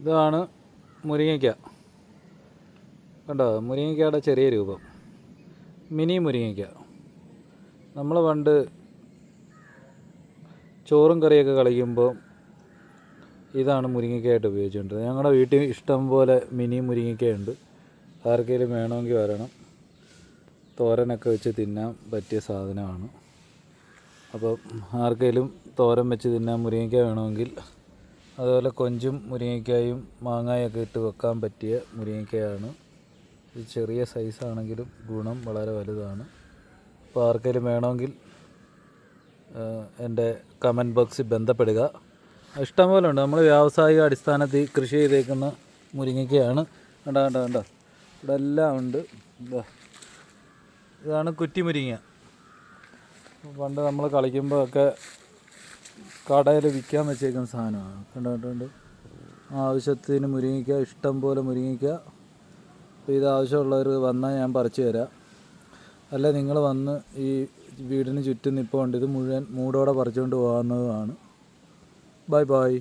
ഇതാണ് മുരിങ്ങയ്ക്ക. കണ്ടോ, മുരിങ്ങയ്ക്കയുടെ ചെറിയ രൂപം, മിനി മുരിങ്ങയ്ക്ക. നമ്മൾ പണ്ട് ചോറും കറിയൊക്കെ കളിക്കുമ്പോൾ ഇതാണ് മുരിങ്ങയ്ക്കയായിട്ട് ഉപയോഗിച്ചുകൊണ്ടിരുന്നത്. ഞങ്ങളുടെ വീട്ടിൽ ഇഷ്ടം പോലെ മിനി മുരിങ്ങയ്ക്കയുണ്ട്. ആർക്കെങ്കിലും വേണമെങ്കിൽ വരണം. തോരനൊക്കെ വെച്ച് തിന്നാൻ പറ്റിയ സാധനമാണ്. അപ്പോൾ ആർക്കെങ്കിലും തോരൻ വെച്ച് തിന്നാൻ മുരിങ്ങയ്ക്ക വേണമെങ്കിൽ, അതുപോലെ കൊഞ്ചും മുരിങ്ങയ്ക്കായും മാങ്ങായൊക്കെ ഇട്ട് വെക്കാൻ പറ്റിയ മുരിങ്ങയ്ക്കയാണ്. ഇത് ചെറിയ സൈസാണെങ്കിലും ഗുണം വളരെ വലുതാണ്. അപ്പോൾ ആർക്കെങ്കിലും വേണമെങ്കിൽ എൻ്റെ കമൻറ്റ് ബോക്സിൽ ബന്ധപ്പെടുക. ഇഷ്ടംപോലെ ഉണ്ട്. നമ്മൾ വ്യാവസായിക അടിസ്ഥാനത്തിൽ കൃഷി ചെയ്തേക്കുന്ന മുരിങ്ങയ്ക്കയാണ്. കണ്ടോ ഇവിടെ എല്ലാം ഉണ്ട്. ഇതാണ് കുറ്റി മുരിങ്ങ. പണ്ട് നമ്മൾ കളിക്കുമ്പോൾ ഒക്കെ കടയിൽ വിൽക്കാൻ വെച്ചേക്കുന്ന സാധനമാണ്. കണ്ടോ ആവശ്യത്തിന് മുരിങ്ങയ്ക്ക, ഇഷ്ടം പോലെ മുരിങ്ങയ്ക്ക. അപ്പോൾ ഇത് ആവശ്യമുള്ളവർ വന്നാൽ ഞാൻ പറിച്ചു തരാം. അല്ല, നിങ്ങൾ വന്ന് ഈ വീടിന് ചുറ്റും നിൽപ്പുണ്ട്, ഇത് മുഴുവൻ മൂടോടെ പറിച്ചുകൊണ്ട് പോകാവുന്നതുമാണ്. ബൈ.